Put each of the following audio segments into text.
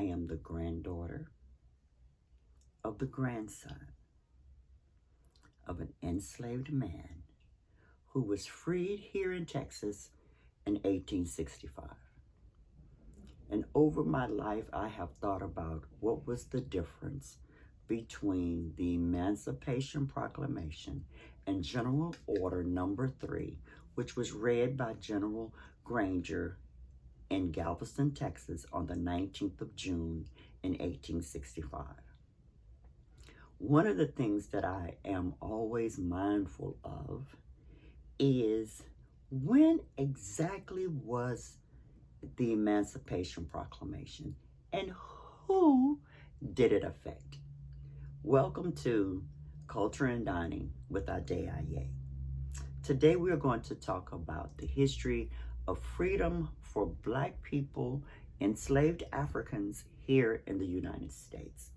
am the granddaughter of the grandson of an enslaved man who was freed here in Texas in 1865. And over my life, I have thought about what was the difference between the Emancipation Proclamation and General Order Number 3, which was read by General Granger in Galveston, Texas on the 19th of June in 1865. One of the things that I am always mindful of is when exactly was the Emancipation Proclamation and who did it affect? Welcome to Culture and Dining with Ade. Today we are going to talk about the history of freedom for Black people, enslaved Africans here in the United States.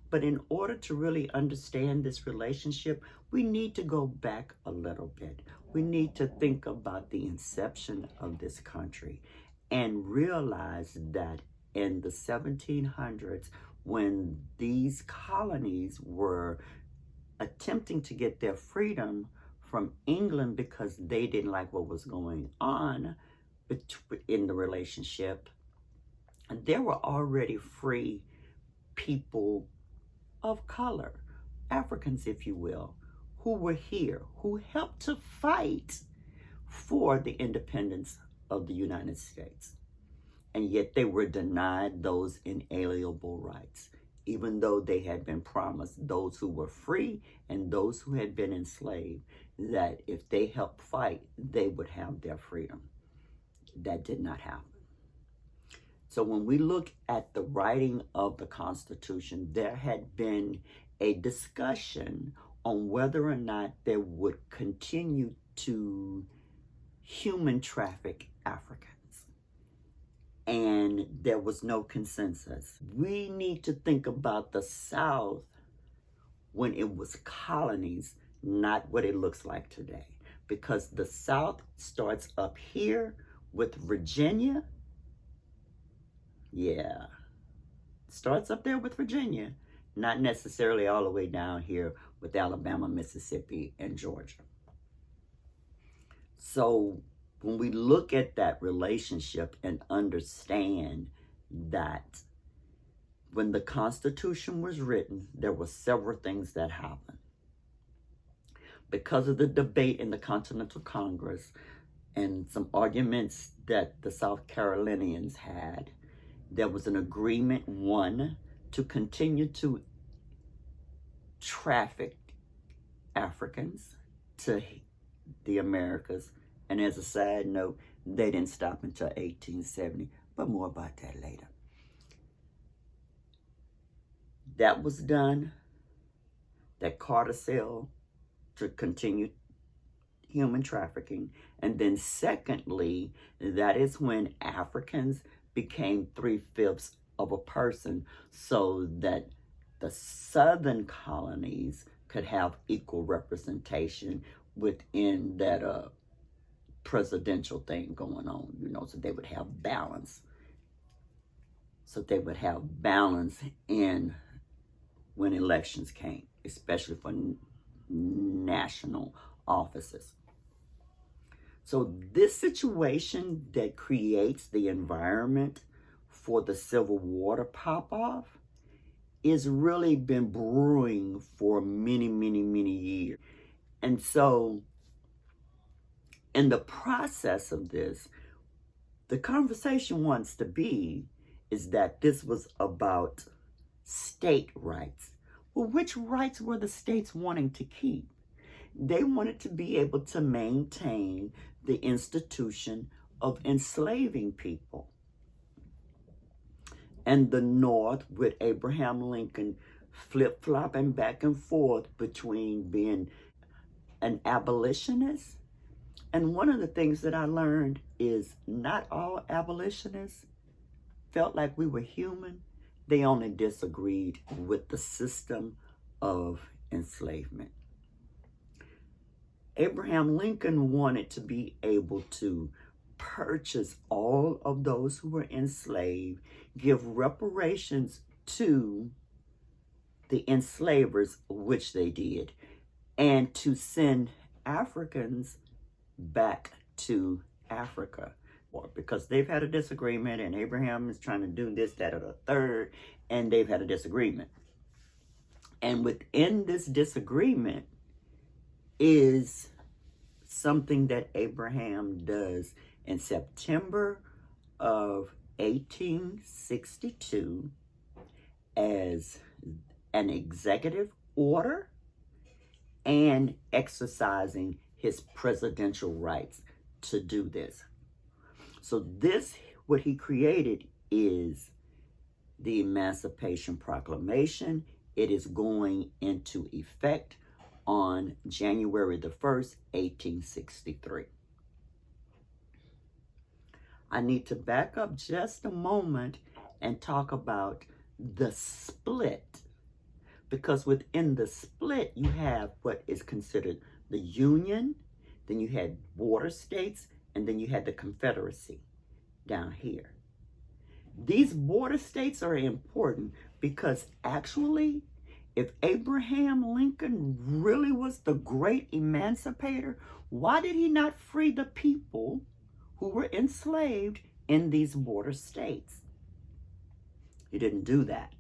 But in order to really understand this relationship, we need to go back a little bit. We need to think about the inception of this country and realize that in the 1700s, when these colonies were attempting to get their freedom from England because they didn't like what was going on in the relationship, there were already free people of color, Africans, if you will, who were here, who helped to fight for the independence of the United States. And yet they were denied those inalienable rights, even though they had been promised, those who were free and those who had been enslaved, that if they helped fight, they would have their freedom. That did not happen. So when we look at the writing of the Constitution, there had been a discussion on whether or not they would continue to human traffic Africans. And there was no consensus. We need to think about the South when it was colonies, not what it looks like today. Because the South starts up here with Virginia. Yeah, starts up there with Virginia, not necessarily all the way down here with Alabama, Mississippi, and Georgia. So when we look at that relationship and understand that when the Constitution was written, there were several things that happened. Because of the debate in the Continental Congress and some arguments that the South Carolinians had, there was an agreement, one, to continue to traffic Africans to the Americas. And as a side note, they didn't stop until 1870, but more about that later. That was done. That cartel to continue human trafficking. And then secondly, that is when Africans became 3/5 of a person so that the southern colonies could have equal representation within that presidential thing going on, so they would have balance. So they would have balance in when elections came, especially for national offices. So this situation that creates the environment for the Civil War to pop off is really been brewing for many, many, many years. And so in the process of this, the conversation wants to be is that this was about state rights. Well, which rights were the states wanting to keep? They wanted to be able to maintain the institution of enslaving people. And the North, with Abraham Lincoln flip-flopping back and forth between being an abolitionist. And one of the things that I learned is not all abolitionists felt like we were human. They only disagreed with the system of enslavement. Abraham Lincoln wanted to be able to purchase all of those who were enslaved. give reparations to the enslavers, which they did, and to send Africans back to Africa. Well, because they've had a disagreement, and Abraham is trying to do this, that, or the third, and they've had a disagreement. And within this disagreement is something that Abraham does in September of 1862 as an executive order and exercising his presidential rights to do this. So this, what he created, is the Emancipation Proclamation. It is going into effect on January the 1st, 1863. I need to back up just a moment and talk about the split, because within the split you have what is considered the Union, then you had border states, and then you had the Confederacy down here. These border states are important because actually, if Abraham Lincoln really was the great emancipator, why did he not free the people who were enslaved in these border states? He didn't do that.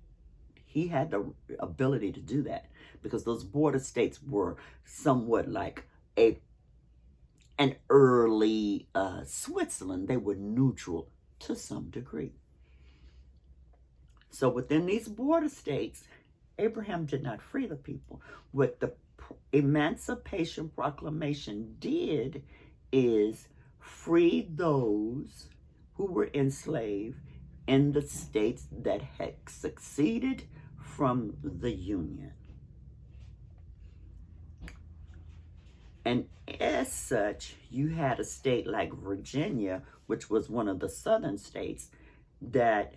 He had the ability to do that because those border states were somewhat like an early Switzerland. They were neutral to some degree. So within these border states, Abraham did not free the people. What the Emancipation Proclamation did is free those who were enslaved in the states that had seceded from the Union. And as such, you had a state like Virginia, which was one of the southern states, that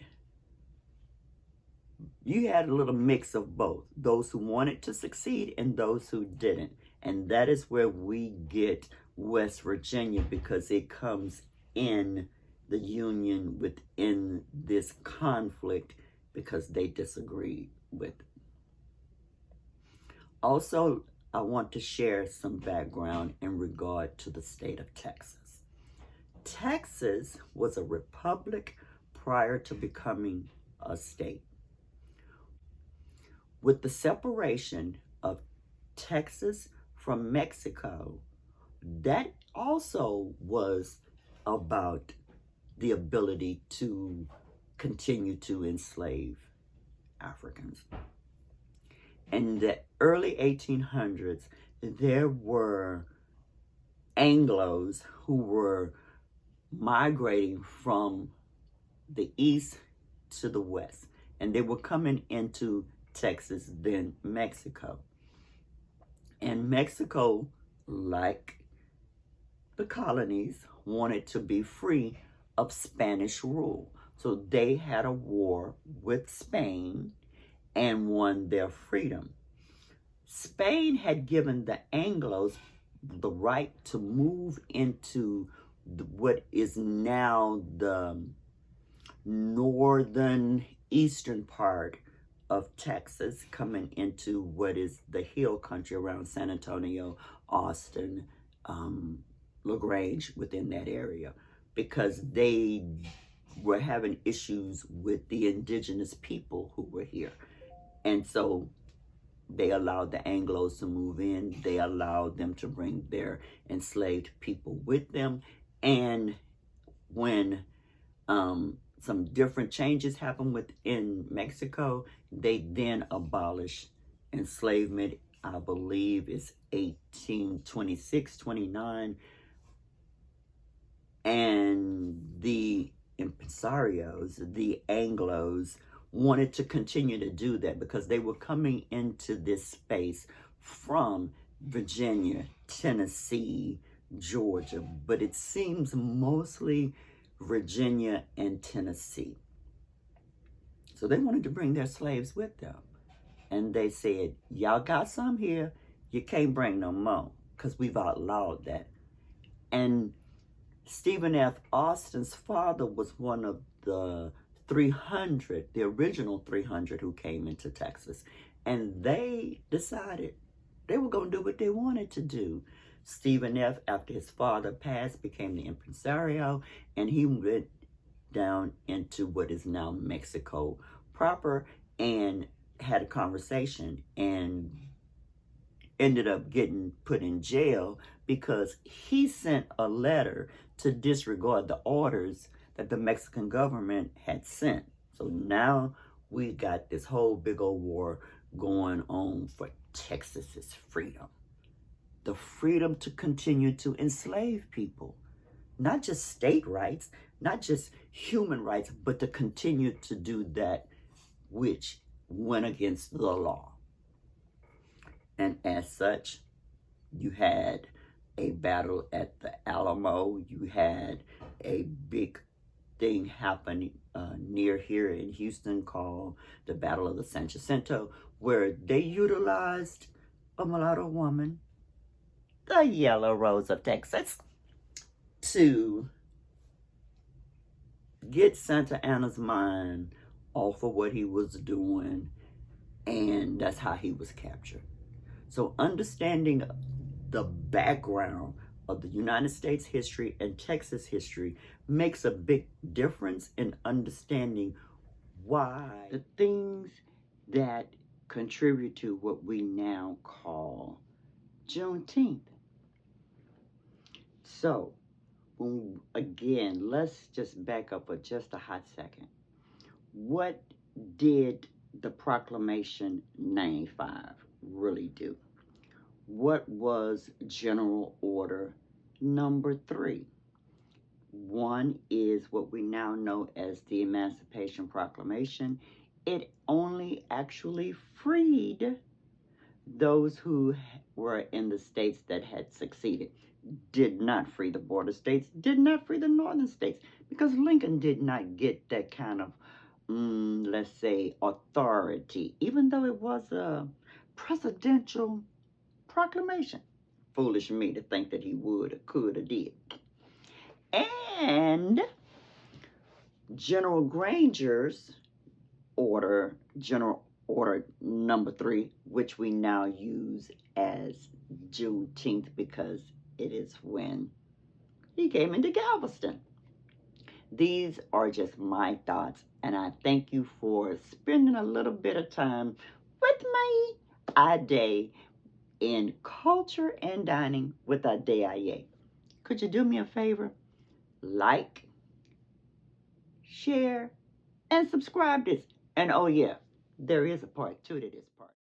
you had a little mix of both, those who wanted to succeed and those who didn't. And that is where we get West Virginia, because it comes in the Union within this conflict because they disagreed with it. Also, I want to share some background in regard to the state of Texas. Texas was a republic prior to becoming a state. With the separation of Texas from Mexico, that also was about the ability to continue to enslave Africans. In the early 1800s, there were Anglos who were migrating from the east to the west, and they were coming into Texas, then Mexico. And Mexico, like the colonies, wanted to be free of Spanish rule. So they had a war with Spain and won their freedom. Spain had given the Anglos the right to move into what is now the northern eastern part of Texas, coming into what is the hill country around San Antonio, Austin, LaGrange, within that area, because they were having issues with the indigenous people who were here. And so they allowed the Anglos to move in. They allowed them to bring their enslaved people with them. And when some different changes happened within Mexico, they then abolished enslavement. I believe it's 1826, 29. And the impresarios, the Anglos, wanted to continue to do that because they were coming into this space from Virginia, Tennessee, Georgia, but it seems mostly Virginia and Tennessee. So they wanted to bring their slaves with them. And they said, y'all got some here, you can't bring no more because we've outlawed that. And Stephen F. Austin's father was one of the 300, the original 300 who came into Texas. And they decided they were going to do what they wanted to do. Stephen F., after his father passed, became the impresario, and he went down into what is now Mexico proper and had a conversation and ended up getting put in jail because he sent a letter to disregard the orders that the Mexican government had sent. So now we got this whole big old war going on for Texas's freedom. The freedom to continue to enslave people. Not just state rights, not just human rights, but to continue to do that which went against the law. And as such, you had a battle at the Alamo. You had a big thing happen near here in Houston called the Battle of the San Jacinto, where they utilized a mulatto woman, the Yellow Rose of Texas, to get Santa Anna's mind off of what he was doing, and that's how he was captured. So understanding the background of the United States history and Texas history makes a big difference in understanding why the things that contribute to what we now call Juneteenth. So, again, let's just back up for just a hot second. What did the Proclamation 95 really do? What was General Order number 3? One is what we now know as the Emancipation Proclamation. It only actually freed those who were in the states that had succeeded. Did not free the border states, did not free the northern states, because Lincoln did not get that kind of, let's say, authority, even though it was a presidential proclamation. Foolish of me to think that he would or could or did. And General Granger's order, General Order number 3, which we now use as Juneteenth because it is when he came into Galveston. These are just my thoughts, and I thank you for spending a little bit of time with me a day in culture and dining with Adeye. Could you do me a favor? Like, share, and subscribe this. And oh yeah, there is a part 2 to this part.